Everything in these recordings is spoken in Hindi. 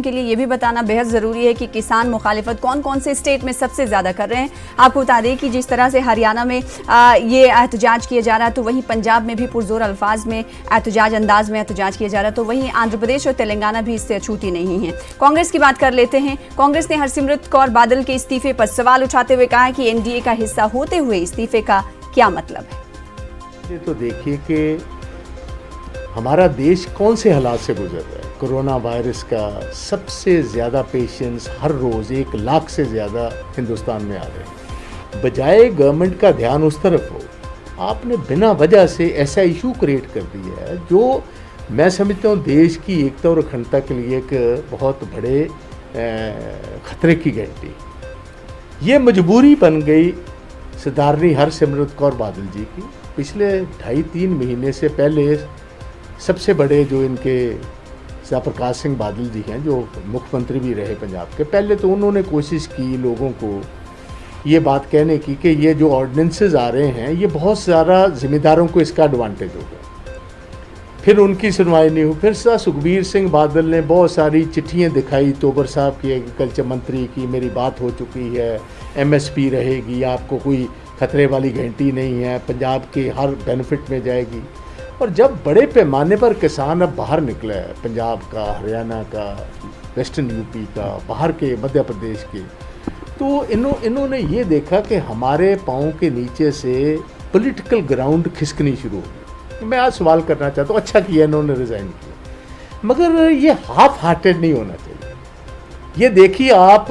के लिए ये भी बताना बेहद ज़रूरी है कि किसान मुखालिफत कौन कौन से स्टेट में सबसे ज़्यादा कर रहे हैं। आपको बता दें कि जिस तरह से हरियाणा में ये एहतजाज किया जा रहा है, तो वहीं पंजाब में भी पुरजोर अल्फाज में अंदाज में एहतजाज किया जा रहा है, तो वहीं आंध्र प्रदेश और तेलंगाना भी इससे अछूती नहीं है। कांग्रेस की बात कर लेते हैं। कांग्रेस ने हरसिमरत कौर बादल के इस्तीफे पर सवाल उठाते हुए कहा कि एनडीए का हिस्सा होते हुए इस्तीफे का क्या मतलब है। तो देखिए कि हमारा देश कौन से हालात से गुजर रहा है। कोरोना वायरस का सबसे ज़्यादा पेशेंट्स हर रोज़ 1 लाख से ज़्यादा हिंदुस्तान में आ रहे हैं। बजाय गवर्नमेंट का ध्यान उस तरफ हो, आपने बिना वजह से ऐसा इशू क्रिएट कर दिया है जो मैं समझता हूँ देश की एकता और अखंडता के लिए एक बहुत बड़े खतरे की घंटी। ये मजबूरी बन गई सरदारनी हरसिमरत कौर बादल जी की। पिछले 2.5-3 महीने से पहले सबसे बड़े जो इनके प्रकाश सिंह बादल जी हैं, जो मुख्यमंत्री भी रहे पंजाब के, पहले तो उन्होंने कोशिश की लोगों को ये बात कहने की कि ये जो ऑर्डिनेंसेस आ रहे हैं ये बहुत सारा ज़िम्मेदारों को इसका एडवांटेज होगा। फिर उनकी सुनवाई नहीं हुई। फिर सुखबीर सिंह बादल ने बहुत सारी चिट्ठियाँ दिखाई तोमर साहब की, एग्रीकल्चर मंत्री की, मेरी बात हो चुकी है, MSP रहेगी, आपको कोई खतरे वाली घंटी नहीं है, पंजाब के हर बेनिफिट में जाएगी। और जब बड़े पैमाने पर किसान अब बाहर निकला है, पंजाब का, हरियाणा का, वेस्टर्न यूपी का, बाहर के मध्य प्रदेश के, तो इन्होंने ये देखा कि हमारे पाँव के नीचे से पॉलिटिकल ग्राउंड खिसकनी शुरू हो गई। मैं आज सवाल करना चाहता हूँ, अच्छा किया इन्होंने रिज़ाइन किया, मगर ये हाफ हार्टेड नहीं होना चाहिए। ये देखिए, आप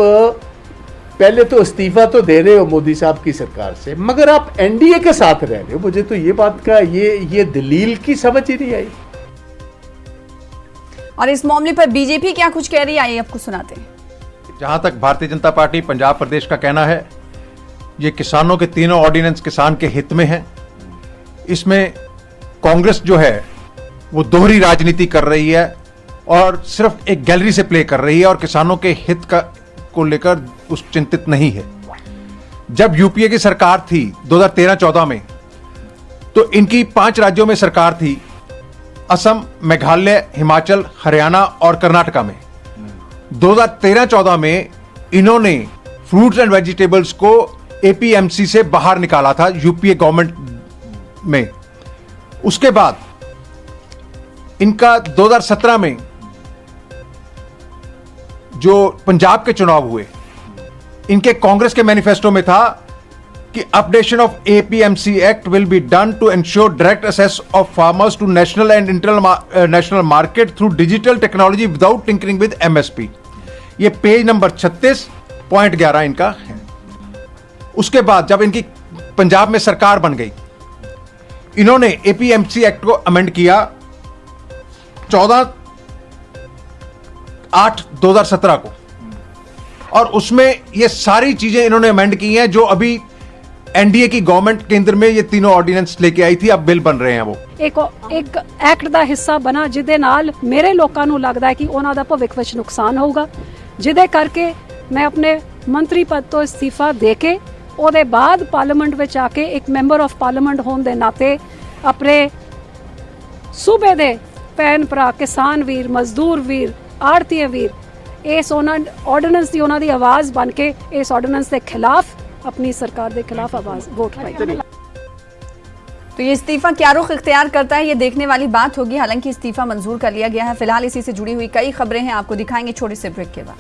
पहले तो इस्तीफा तो दे रहे हो मोदी साहब की सरकार से, मगर आप एनडीए के साथ रह रहे हो। मुझे तो ये बात का ये दलील की समझ ही नहीं आई। और इस मामले पर बीजेपी क्या कुछ कह रही है, आइए आपको सुनाते हैं। जहां तक भारतीय जनता पार्टी पंजाब प्रदेश का कहना है, ये किसानों के तीनों ऑर्डिनेंस किसान के हित में है। इसमें कांग्रेस जो है वो दोहरी राजनीति कर रही है और सिर्फ एक गैलरी से प्ले कर रही है और किसानों के हित को लेकर उस चिंतित नहीं है। जब यूपीए की सरकार थी 2013-14 में, तो इनकी 5 राज्यों में सरकार थी, असम, मेघालय, हिमाचल, हरियाणा और कर्नाटका में। 2013-14 में इन्होंने फ्रूट्स एंड वेजिटेबल्स को APMC से बाहर निकाला था यूपीए गवर्नमेंट में। उसके बाद इनका 2017 में जो पंजाब के चुनाव हुए, इनके कांग्रेस के मैनिफेस्टो में था कि updation of APMC act will be done to ensure direct access of farmers to national and international market through digital technology without tinkering with MSP। ये पेज नंबर 36.11 इनका है। उसके बाद जब इनकी पंजाब में सरकार बन गई, इन्होंने APMC एक्ट को अमेंड किया 14/8/2017 को, और उसमें ये सारी चीजें इन्होंने अमेंड की हैं जो अभी एनडीए की गवर्नमेंट केंद्र में ये तीनों ऑर्डिनेंस लेके आई थी, अब बिल बन रहे हैं। वो एक एक्ट ਦਾ ਹਿੱਸਾ ਬਣਾ ਜਿਹਦੇ ਨਾਲ ਮੇਰੇ ਲੋਕਾਂ ਨੂੰ ਲੱਗਦਾ ਹੈ ਕਿ ਉਹਨਾਂ ਦਾ ਭਵਿੱਖ ਵਿੱਚ ਨੁਕਸਾਨ ਹੋਊਗਾ, ਜਿਹਦੇ ਕਰਕੇ ਮੈਂ ਆਪਣੇ ਮੰਤਰੀ ਪਦ ਤੋਂ ਅਸਤੀਫਾ ਦੇ ਕੇ ਉਹਦੇ ਬਾਅਦ ਪਾਰਲੀਮੈਂਟ ਵਿੱਚ ਆ ਕੇ ਇੱਕ ਮੈਂਬਰ ਆਫ ਪਾਰਲੀਮੈਂਟ ਹੋਣ ਦੇ ਨਾਤੇ ਆਪਣੇ ਸੂਬੇ ਦੇ ਭੈਣ ਭਰਾ, ਕਿਸਾਨ ਵੀਰ, ਮਜ਼ਦੂਰ ਵੀਰ, ਆੜਤੀਏ ਵੀਰ, इस ऑर्डिनेंस की उन्होंने आवाज़ बन के इस ऑर्डिनेंस के खिलाफ, अपनी सरकार के खिलाफ आवाज़ वोट पाई। तो ये इस्तीफा क्या रुख इख्तियार करता है, ये देखने वाली बात होगी। हालांकि इस्तीफा मंजूर कर लिया गया है। फिलहाल इसी से जुड़ी हुई कई खबरें हैं, आपको दिखाएंगे छोटे से ब्रेक के बाद।